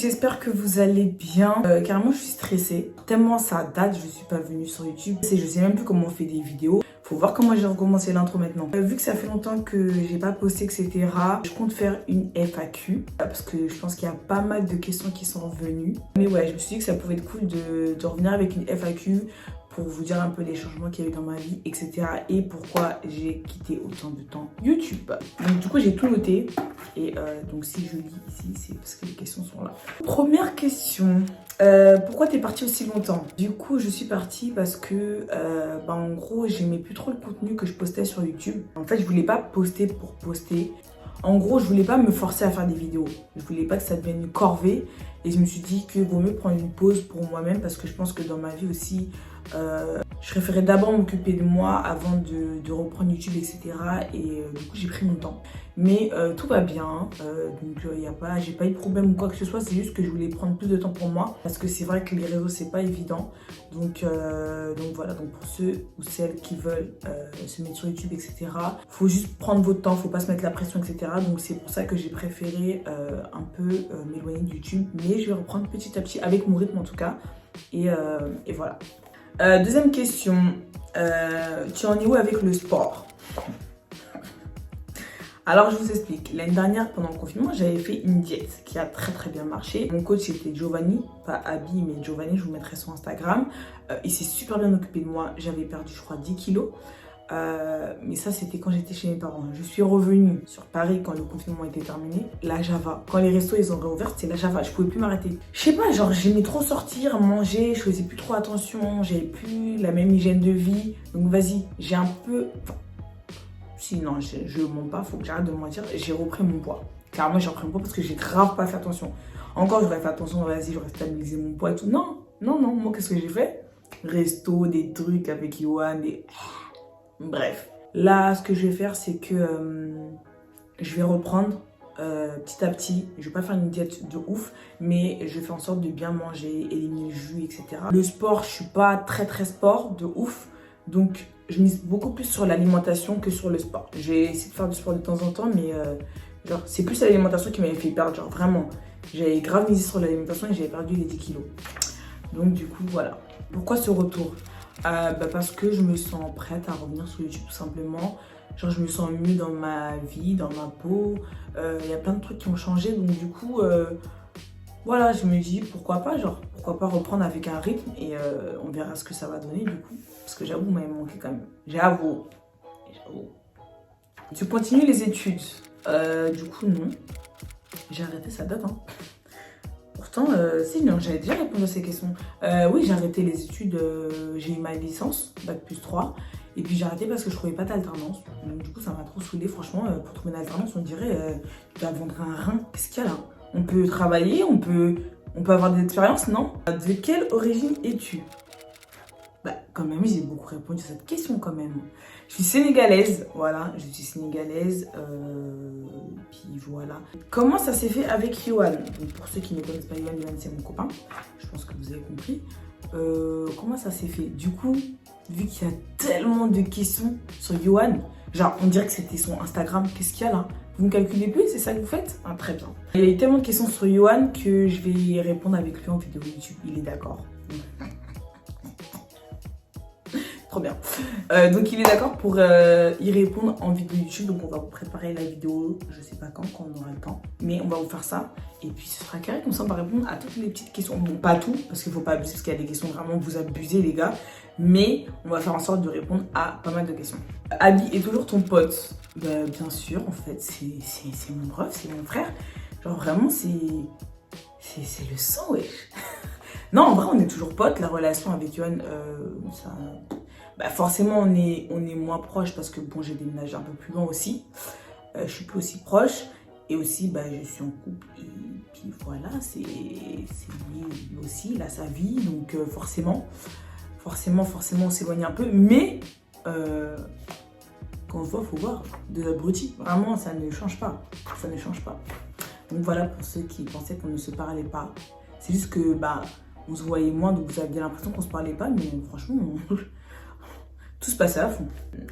j'espère que vous allez bien. Carrément, je suis stressée. Tellement ça date, je suis pas venue sur YouTube. Je sais même plus comment on fait des vidéos. Faut voir comment j'ai recommencé l'intro maintenant. Vu que ça fait longtemps que j'ai pas posté, etc., je compte faire une FAQ. Parce que je pense qu'il y a pas mal de questions qui sont revenues. Mais ouais, je me suis dit que ça pouvait être cool de revenir avec une FAQ pour vous dire un peu les changements qu'il y a eu dans ma vie, etc. Et pourquoi j'ai quitté autant de temps YouTube. Donc du coup, j'ai tout noté. Et donc si je lis ici, c'est parce que les questions sont là. Première question. Pourquoi t'es partie aussi longtemps? Du coup, je suis partie parce que, en gros, j'aimais plus trop le contenu que je postais sur YouTube. En fait, je voulais pas poster pour poster. En gros, je voulais pas me forcer à faire des vidéos. Je voulais pas que ça devienne une corvée. Et je me suis dit que vaut mieux prendre une pause pour moi-même parce que je pense que dans ma vie aussi, je préférais d'abord m'occuper de moi avant de reprendre YouTube, etc. Et du coup, j'ai pris mon temps. Mais tout va bien, donc j'ai pas eu de problème ou quoi que ce soit. C'est juste que je voulais prendre plus de temps pour moi parce que c'est vrai que les réseaux, c'est pas évident. Donc voilà, donc pour ceux ou celles qui veulent se mettre sur YouTube, etc., faut juste prendre votre temps, faut pas se mettre la pression, etc. Donc c'est pour ça que j'ai préféré un peu m'éloigner de YouTube. Mais je vais reprendre petit à petit avec mon rythme en tout cas. Et voilà. Deuxième question, tu en es où avec le sport? Alors je vous explique, l'année dernière pendant le confinement j'avais fait une diète qui a très bien marché. Mon coach c'était Giovanni, pas Abby mais Giovanni, je vous mettrai son Instagram. Il s'est super bien occupé de moi, j'avais perdu je crois 10 kilos. Mais ça c'était quand j'étais chez mes parents. Je suis revenue sur Paris quand le confinement était terminé. La Java, quand les restos ils ont réouvert, c'était la Java, je pouvais plus m'arrêter. Je sais pas, genre j'aimais trop sortir, manger, je faisais plus trop attention, j'avais plus la même hygiène de vie. Donc vas-y, j'ai un peu... Si non, je mens pas, faut que j'arrête de mentir. J'ai repris mon poids. Clairement, j'ai repris mon poids parce que j'ai grave pas fait attention. Encore, j'aurais fait attention, vas-y, j'aurais stabilisé mon poids et tout. Non. Moi, qu'est-ce que j'ai fait? Resto, des trucs avec Yoann, des... Bref. Là, ce que je vais faire, c'est que je vais reprendre petit à petit. Je vais pas faire une diète de ouf, mais je vais faire en sorte de bien manger, éliminer le jus, etc. Le sport, je suis pas très sport de ouf. Donc, je mise beaucoup plus sur l'alimentation que sur le sport. J'ai essayé de faire du sport de temps en temps, mais genre, c'est plus l'alimentation qui m'avait fait perdre. Genre, vraiment, j'avais grave misé sur l'alimentation et j'avais perdu les 10 kilos. Donc, du coup, voilà. Pourquoi ce retour? Parce que je me sens prête à revenir sur YouTube, tout simplement. Genre, je me sens mieux dans ma vie, dans ma peau. Il y a plein de trucs qui ont changé. Donc, du coup, voilà, je me dis pourquoi pas, genre, pourquoi pas reprendre avec un rythme et on verra ce que ça va donner, du coup. Parce que j'avoue, vous m'avez manqué quand même. J'avoue. Tu continues les études? Du coup, non. J'ai arrêté, ça date, hein. Pourtant, si, non, j'avais déjà répondu à ces questions. Oui, j'ai arrêté les études, j'ai eu ma licence, Bac+3. Et puis j'ai arrêté parce que je trouvais pas d'alternance. Donc du coup, ça m'a trop saoulée, franchement. Pour trouver une alternance, on dirait, tu dois vendre un rein. Qu'est-ce qu'il y a là? On peut travailler, on peut avoir des expériences, non? De quelle origine es-tu? Quand même, j'ai beaucoup répondu à cette question quand même. Je suis sénégalaise, voilà, je suis sénégalaise, puis voilà. Comment ça s'est fait avec Yoann? Donc pour ceux qui ne connaissent pas Yoann, Yoann c'est mon copain, je pense que vous avez compris. Comment ça s'est fait? Du coup, vu qu'il y a tellement de questions sur Yoann, genre on dirait que c'était son Instagram, qu'est-ce qu'il y a là? Vous ne calculez plus, c'est ça que vous faites? Ah, très bien. Il y a eu tellement de questions sur Yoann que je vais répondre avec lui en vidéo YouTube, il est d'accord. Trop bien. Donc il est d'accord pour y répondre en vidéo YouTube. Donc on va vous préparer la vidéo, je sais pas quand on aura le temps. Mais on va vous faire ça. Et puis ce sera carré, comme ça on va répondre à toutes les petites questions. Bon, pas tout, parce qu'il faut pas abuser, parce qu'il y a des questions vraiment vous abusez les gars. Mais on va faire en sorte de répondre à pas mal de questions. Abby est toujours ton pote? Bien sûr, en fait, c'est mon ref, c'est mon frère. Genre vraiment, c'est le sang, wesh. Non, en vrai, on est toujours potes. La relation avec Yoann, ça... forcément, on est moins proche parce que bon, j'ai déménagé un peu plus loin aussi. Je suis plus aussi proche. Et aussi, je suis en couple. Et puis voilà, c'est lui aussi, il a sa vie. Donc forcément, on s'éloigne un peu. Mais quand on se voit, il faut voir. Deux abrutis. Vraiment, ça ne change pas. Ça ne change pas. Donc voilà, pour ceux qui pensaient qu'on ne se parlait pas. C'est juste que, on se voyait moins. Donc vous avez l'impression qu'on se parlait pas. Mais franchement... Tout se passait à fond.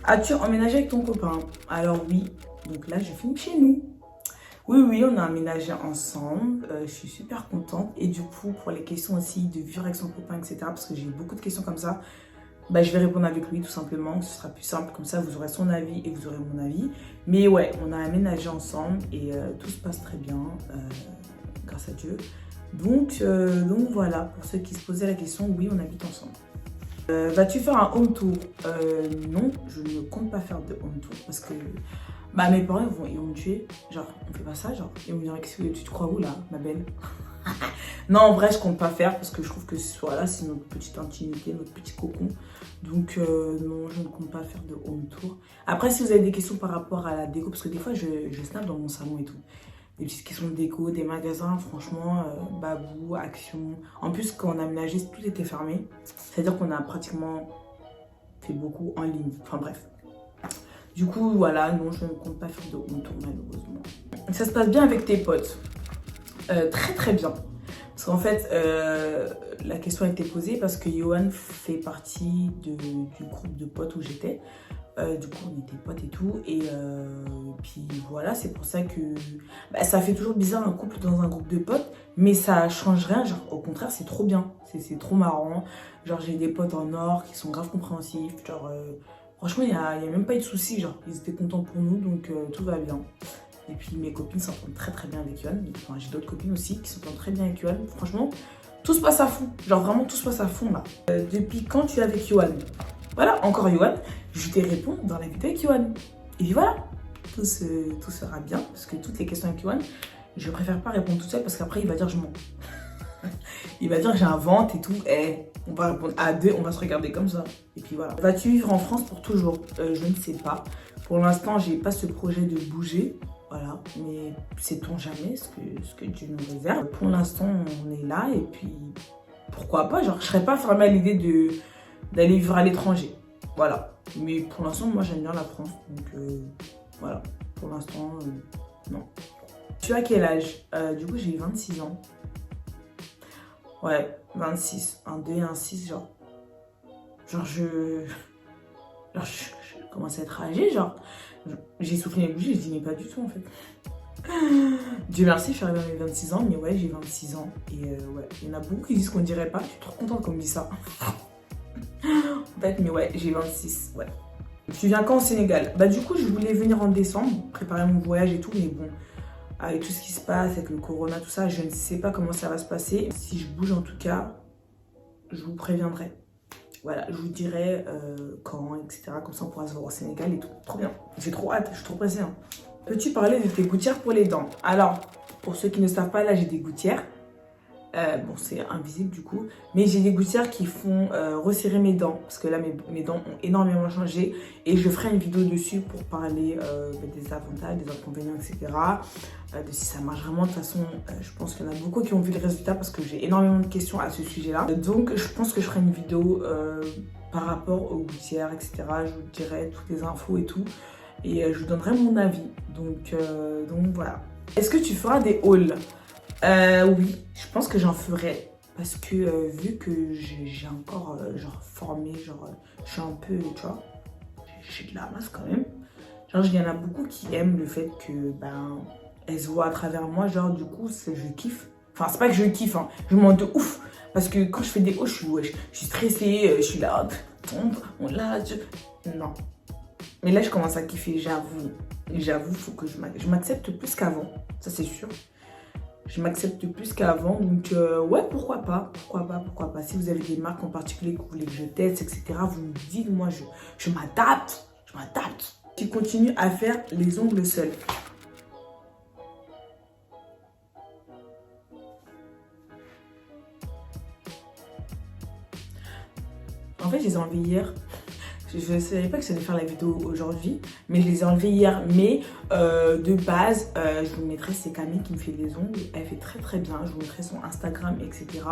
As-tu emménagé avec ton copain? Alors oui, donc là je finis chez nous. Oui, oui, on a aménagé ensemble. Je suis super contente. Et du coup, pour les questions aussi de vivre avec son copain, etc., parce que j'ai eu beaucoup de questions comme ça, bah, je vais répondre avec lui tout simplement. Ce sera plus simple. Comme ça, vous aurez son avis et vous aurez mon avis. Mais ouais, on a aménagé ensemble et tout se passe très bien, grâce à Dieu. Donc voilà, pour ceux qui se posaient la question, oui, on habite ensemble. Vas-tu faire un home tour? Non, je ne compte pas faire de home tour parce que bah, mes parents ils vont me tuer. Genre, on fait pas ça, genre. Ils vont me dire, tu te crois où là, ma belle? Non, en vrai, je compte pas faire parce que je trouve que voilà, c'est notre petite intimité, notre petit cocon. Donc, non, je ne compte pas faire de home tour. Après, si vous avez des questions par rapport à la déco, parce que des fois, je snap dans mon salon et tout. Des petites questions de déco, des magasins, franchement, Babou, Action. En plus, quand on a aménagé, tout était fermé. C'est-à-dire qu'on a pratiquement fait beaucoup en ligne. Enfin bref. Du coup, voilà, non, je ne compte pas faire de home tour, malheureusement. Ça se passe bien avec tes potes? Très très bien. Parce qu'en fait, la question a été posée parce que Johan fait partie du groupe de potes où j'étais. Du coup, on était potes et tout. Et puis voilà, c'est pour ça que bah, ça fait toujours bizarre un couple dans un groupe de potes. Mais ça change rien. Genre, au contraire, c'est trop bien. C'est trop marrant. Genre, j'ai des potes en or qui sont grave compréhensifs. Genre, franchement, il n'y a même pas eu de soucis. Genre, ils étaient contents pour nous. Donc, tout va bien. Et puis mes copines s'entendent très très bien avec Yohan. Enfin, j'ai d'autres copines aussi qui s'entendent très bien avec Yohan. Franchement, tout se passe à fond. Genre vraiment tout se passe à fond là. Depuis quand tu es avec Yohan? Voilà, encore Yohan. Je t'ai répondu dans la vidéo avec Yohan. Et puis voilà, tout sera bien. Parce que toutes les questions avec Yohan, je préfère pas répondre toute seule parce qu'après il va dire je mens. Il va dire que j'invente et tout. On va répondre à deux, on va se regarder comme ça. Et puis voilà. Vas-tu vivre en France pour toujours? Je ne sais pas. Pour l'instant, j'ai pas ce projet de bouger. Voilà, mais sait-on jamais ce que Dieu nous réserve. Pour l'instant, on est là et puis pourquoi pas, genre je serais pas fermée à l'idée d'aller vivre à l'étranger. Voilà, mais pour l'instant, moi j'aime bien la France, donc voilà, pour l'instant, non. Tu as quel âge? Du coup, j'ai 26 ans. Ouais, 26, un 2 et un 6, genre je commence à être âgée, genre. J'ai soufflé mes bougies, je dis mais pas du tout en fait. Dieu merci, je suis arrivée à mes 26 ans, mais ouais, j'ai 26 ans. Et ouais, il y en a beaucoup qui disent qu'on dirait pas. Je suis trop contente qu'on me dise ça. En fait, mais ouais, j'ai 26, ouais. Tu viens quand au Sénégal? Bah du coup, je voulais venir en décembre, préparer mon voyage et tout, mais bon, avec tout ce qui se passe, avec le corona, tout ça, je ne sais pas comment ça va se passer. Si je bouge en tout cas, je vous préviendrai. Voilà, je vous dirai quand, etc. Comme ça, on pourra se voir au Sénégal et tout. Trop bien. J'ai trop hâte, je suis trop pressée. Hein. Peux-tu parler de tes gouttières pour les dents? Alors, pour ceux qui ne savent pas, là, j'ai des gouttières. Bon, c'est invisible du coup. Mais j'ai des gouttières qui font resserrer mes dents. Parce que là, mes dents ont énormément changé. Et je ferai une vidéo dessus pour parler des avantages, des inconvénients, etc. De si ça marche vraiment. De toute façon, je pense qu'il y en a beaucoup qui ont vu le résultat parce que j'ai énormément de questions à ce sujet-là. Donc, je pense que je ferai une vidéo par rapport aux gouttières, etc. Je vous dirai toutes les infos et tout. Et je vous donnerai mon avis. Donc voilà. Est-ce que tu feras des hauls? Oui, je pense que j'en ferai. Parce que vu que j'ai encore genre formé, genre je suis un peu, tu vois, j'ai de la masse quand même. Genre il y en a beaucoup qui aiment le fait que ben elles se voient à travers moi, genre du coup je kiffe. Enfin c'est pas que je kiffe, hein, je m'en de ouf. Parce que quand je fais des hauts, je suis stressée, je suis là, on l'a, non. Mais là je commence à kiffer, j'avoue. J'avoue, faut que je m'accepte plus qu'avant, ça c'est sûr. Je m'accepte plus qu'avant, donc ouais, pourquoi pas. Si vous avez des marques en particulier que vous voulez que je teste, etc., vous me dites, moi je m'adapte, Tu continues à faire les ongles seuls. En fait, je les ai enlevés hier. Je ne savais pas que j'allais faire la vidéo aujourd'hui, mais je les ai enlevés hier. Mais de base, je vous mettrai, c'est Camille qui me fait les ongles. Elle fait très très bien. Je vous mettrai son Instagram, etc.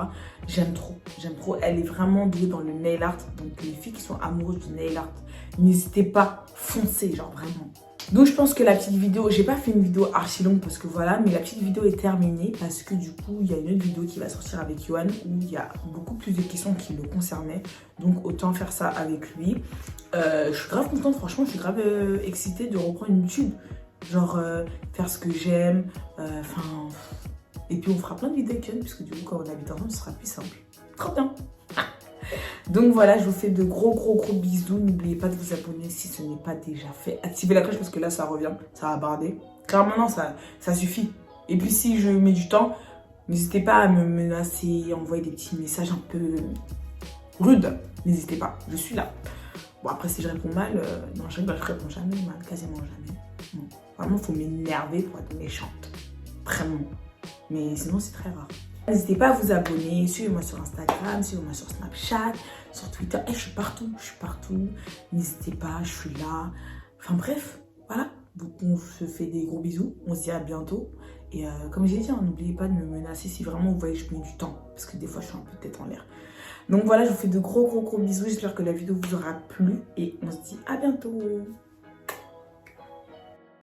J'aime trop. Elle est vraiment douée dans le nail art. Donc les filles qui sont amoureuses du nail art, n'hésitez pas, foncez, genre vraiment. Donc je pense que la petite vidéo, j'ai pas fait une vidéo archi longue parce que voilà, mais la petite vidéo est terminée parce que du coup, il y a une autre vidéo qui va sortir avec Yohan où il y a beaucoup plus de questions qui le concernaient. Donc autant faire ça avec lui. Je suis grave contente, franchement, je suis grave excitée de reprendre YouTube. Genre faire ce que j'aime, et puis on fera plein de vidéos avec Yann, puisque du coup quand on habite ensemble, ce sera plus simple. Trop bien. Donc voilà, je vous fais de gros bisous. N'oubliez pas de vous abonner si ce n'est pas déjà fait. Activez la cloche parce que là ça revient, ça va barder. Clairement non, ça suffit. Et puis si je mets du temps, n'hésitez pas à me menacer, envoyer des petits messages un peu rudes. N'hésitez pas, je suis là. Bon après si je réponds mal, non je réponds jamais mal, quasiment jamais. Bon, vraiment il faut m'énerver pour être méchante. Vraiment. Mais sinon c'est très rare. N'hésitez pas à vous abonner, suivez-moi sur Instagram, suivez-moi sur Snapchat, sur Twitter. Je suis partout, N'hésitez pas, je suis là. Enfin bref, voilà. Donc on se fait des gros bisous, on se dit à bientôt. Et comme j'ai dit, n'oubliez pas de me menacer si vraiment vous voyez que je mets du temps. Parce que des fois je suis un peu tête en l'air. Donc voilà, je vous fais de gros bisous. J'espère que la vidéo vous aura plu. Et on se dit à bientôt.